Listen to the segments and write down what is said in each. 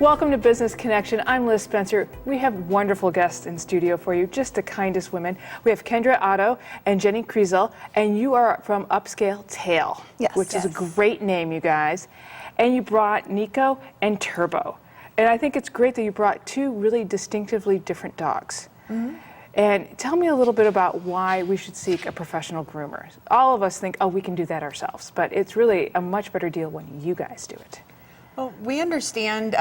Welcome to Business Connection. I'm Liz Spencer. We have wonderful guests in studio for you, just the kindest women. We have Kendra Otto and Jenny Kriesel, and you are from Upscale Tail, which is a great name, you guys. And you brought Nico and Turbo. And I think it's great that you brought two really distinctively different dogs. And tell me a little bit about why we should seek a professional groomer. All of us think, oh, we can do that ourselves, but it's really a much better deal when you guys do it. Well, we understand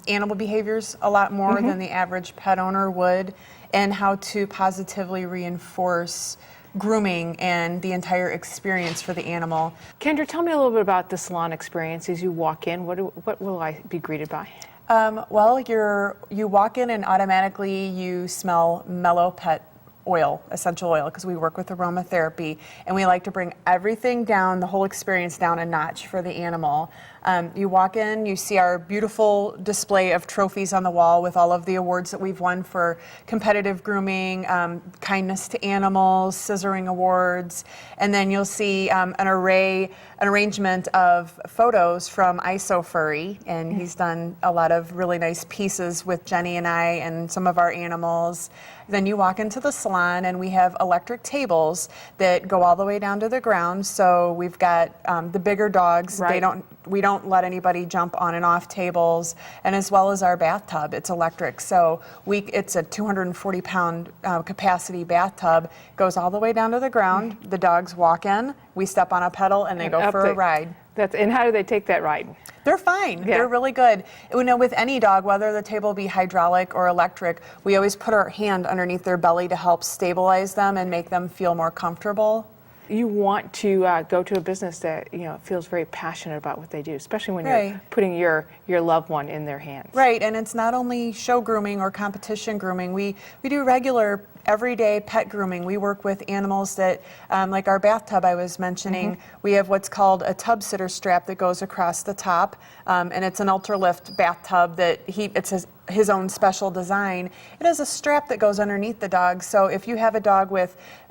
animal behaviors a lot more than the average pet owner would, and how to positively reinforce grooming and the entire experience for the animal. Kendra, tell me a little bit about the salon experience as you walk in. What will I be greeted by? Well, you walk in and automatically you smell Mellow Pet oil, essential oil, because we work with aromatherapy, and we like to bring everything down, the whole experience down a notch for the animal. You walk in, you see our beautiful display of trophies on the wall with all of the awards that we've won for competitive grooming, kindness to animals, scissoring awards, and then you'll see an arrangement of photos from IsoFurry, and he's done a lot of really nice pieces with Jenny and I and some of our animals. Then you walk into the salon and we have electric tables that go all the way down to the ground. So we've got the bigger dogs. Right. We don't let anybody jump on and off tables, and as well as our bathtub, it's electric. So it's a 240-pound capacity bathtub, goes all the way down to the ground. The dogs walk in, we step on a pedal, and they go for a ride. And how do they take that ride? They're fine. Yeah. They're really good. You know, with any dog, whether the table be hydraulic or electric, we always put our hand underneath their belly to help stabilize them and make them feel more comfortable. You want to go to a business that feels very passionate about what they do, especially when you're putting your loved one in their hands. Right, and it's not only show grooming or competition grooming. We do regular, everyday pet grooming. We work with animals that, like our bathtub I was mentioning, we have what's called a tub sitter strap that goes across the top, and it's an Ultralift bathtub that it's his own special design. It has a strap that goes underneath the dog, so if you have a dog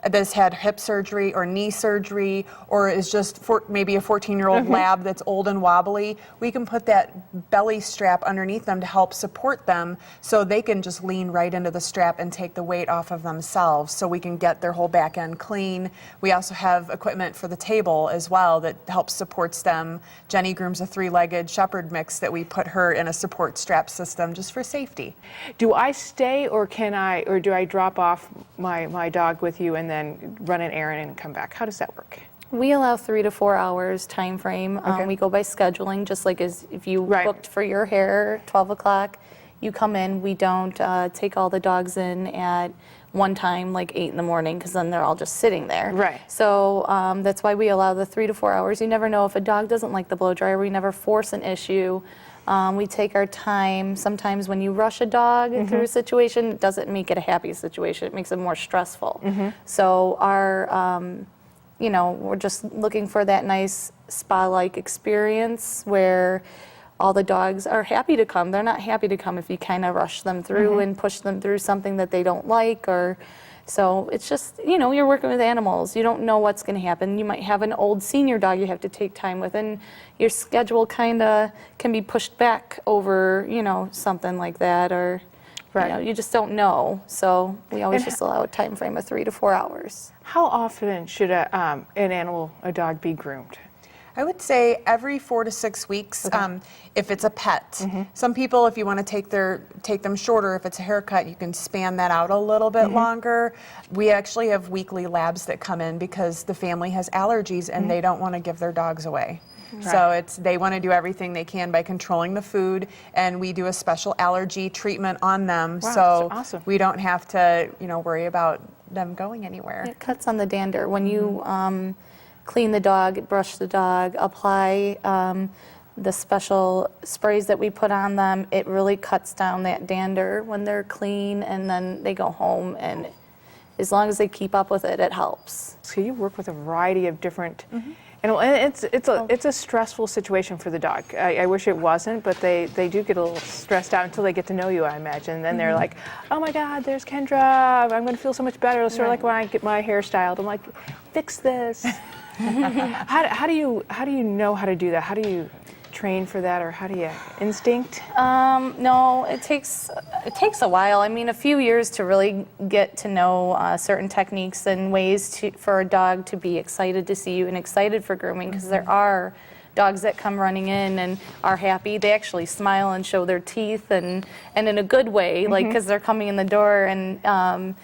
that's had hip surgery or knee surgery, or is just maybe a 14-year-old lab that's old and wobbly, we can put that belly strap underneath them to help support them, so they can just lean right into the strap and take the weight off of themselves, so we can get their whole back end clean. We also have equipment for the table as well that helps supports them. Jenny grooms a 3-legged shepherd mix that we put her in a support strap system just for safety. Do I stay, or do I drop off my dog with you and then run an errand and come back? How does that work? We allow 3 to 4 hours time frame. We go by scheduling, just like as if you booked for your hair 12 o'clock, you come in. We don't take all the dogs in at one time, like 8 in the morning, because then they're all just sitting there. Right. So that's why we allow the 3 to 4 hours. You never know if a dog doesn't like the blow dryer. We never force an issue. We take our time. Sometimes when you rush a dog through a situation, it doesn't make it a happy situation. It makes it more stressful. So we're just looking for that nice spa-like experience where all the dogs are happy to come. They're not happy to come if you kind of rush them through and push them through something that they don't like, so it's just, you're working with animals. You don't know what's going to happen. You might have an old senior dog you have to take time with, and your schedule kind of can be pushed back over, something like that, or you just don't know. So we always just allow a time frame of 3 to 4 hours. How often should a dog be groomed? I would say every 4 to 6 weeks, if it's a pet. Some people, if you want to take them shorter, if it's a haircut, you can span that out a little bit longer. We actually have weekly labs that come in because the family has allergies and they don't want to give their dogs away. So they want to do everything they can by controlling the food, and we do a special allergy treatment on them, so awesome. We don't have to, worry about them going anywhere. It cuts on the dander. When you clean the dog, brush the dog, apply the special sprays that we put on them, it really cuts down that dander when they're clean, and then they go home, and as long as they keep up with it, it helps. So you work with a variety of different and it's a stressful situation for the dog. I wish it wasn't, but they do get a little stressed out until they get to know you, I imagine. And then they're like, oh my God, there's Kendra. I'm going to feel so much better. Sort of like when I get my hair styled. I'm like, fix this. How do you know how to do that? How do you train for that, or how do you instinct? No, it takes a while. I mean, a few years to really get to know certain techniques and ways for a dog to be excited to see you and excited for grooming, because there are dogs that come running in and are happy. They actually smile and show their teeth, and in a good way, like, because they're coming in the door, and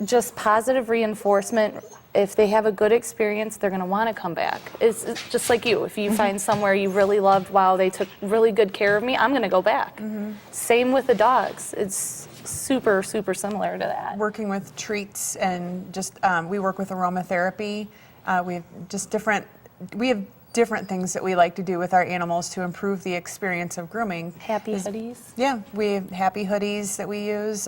just positive reinforcement. If they have a good experience, they're going to want to come back. It's just like you. If you find somewhere you really loved, wow, they took really good care of me, I'm going to go back. Same with the dogs. It's super, super similar to that. Working with treats and just, we work with aromatherapy. We have just different things that we like to do with our animals to improve the experience of grooming. Happy hoodies. Yeah, we have happy hoodies that we use,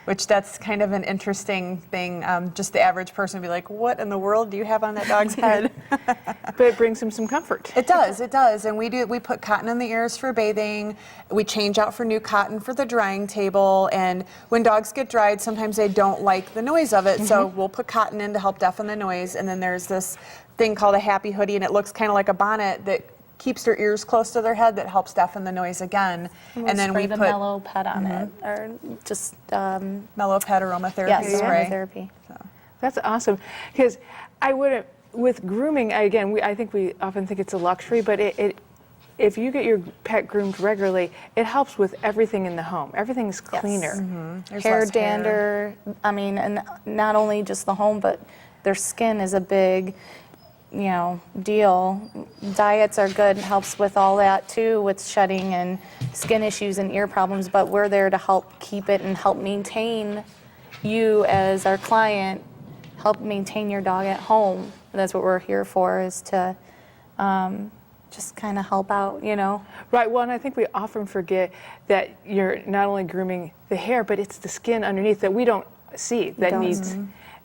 which that's kind of an interesting thing. Just the average person would be like, what in the world do you have on that dog's head? But it brings them some comfort. It does. And we put cotton in the ears for bathing. We change out for new cotton for the drying table. And when dogs get dried, sometimes they don't like the noise of it. So we'll put cotton in to help deafen the noise. And then there's this thing called a happy hoodie, and it looks kind of like a bonnet that keeps their ears close to their head, that helps deafen the noise again. And then we put Mellow Pet on it, or just Mellow Pet aromatherapy spray. aromatherapy. That's awesome, because I wouldn't, with grooming, I think we often think it's a luxury, but if you get your pet groomed regularly, it helps with everything in the home. Everything's cleaner. There's Hair, less dander, I mean, and not only just the home, but their skin is a big, deal. Diets are good, helps with all that too, with shedding and skin issues and ear problems, but we're there to help keep it and help maintain you as our client, help maintain your dog at home. And that's what we're here for, is to just kind of help out, Right, well, and I think we often forget that you're not only grooming the hair, but it's the skin underneath that we don't see,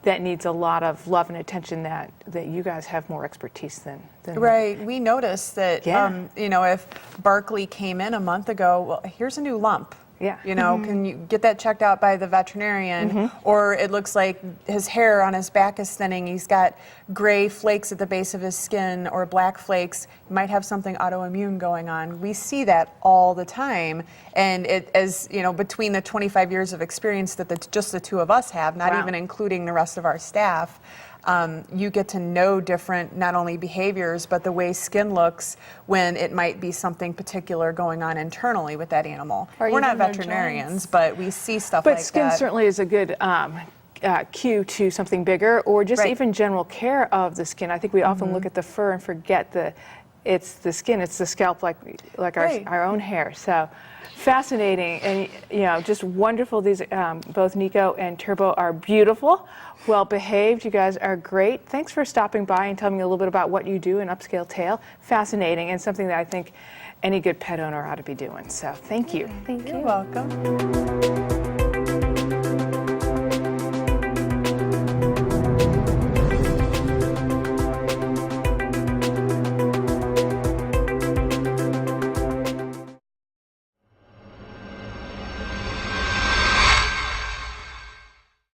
that needs a lot of love and attention, that you guys have more expertise than Right. We noticed that, if Barkley came in a month ago, well, here's a new lump. Yeah. Can you get that checked out by the veterinarian? Or it looks like his hair on his back is thinning. He's got gray flakes at the base of his skin, or black flakes. He might have something autoimmune going on. We see that all the time. And between the 25 years of experience that just the two of us have, not even including the rest of our staff, you get to know different, not only behaviors, but the way skin looks when it might be something particular going on internally with that animal. We're not veterinarians, but we see stuff like that. But skin certainly is a good cue to something bigger, or just even general care of the skin. I think we often look at the fur and forget it's the skin, it's the scalp, like our own hair. So fascinating, and just wonderful. These both Nico and Turbo are beautiful, well behaved. You guys are great. Thanks for stopping by and telling me a little bit about what you do in Upscale Tail. Fascinating, and something that I think any good pet owner ought to be doing. So thank you. Thank you. You're welcome.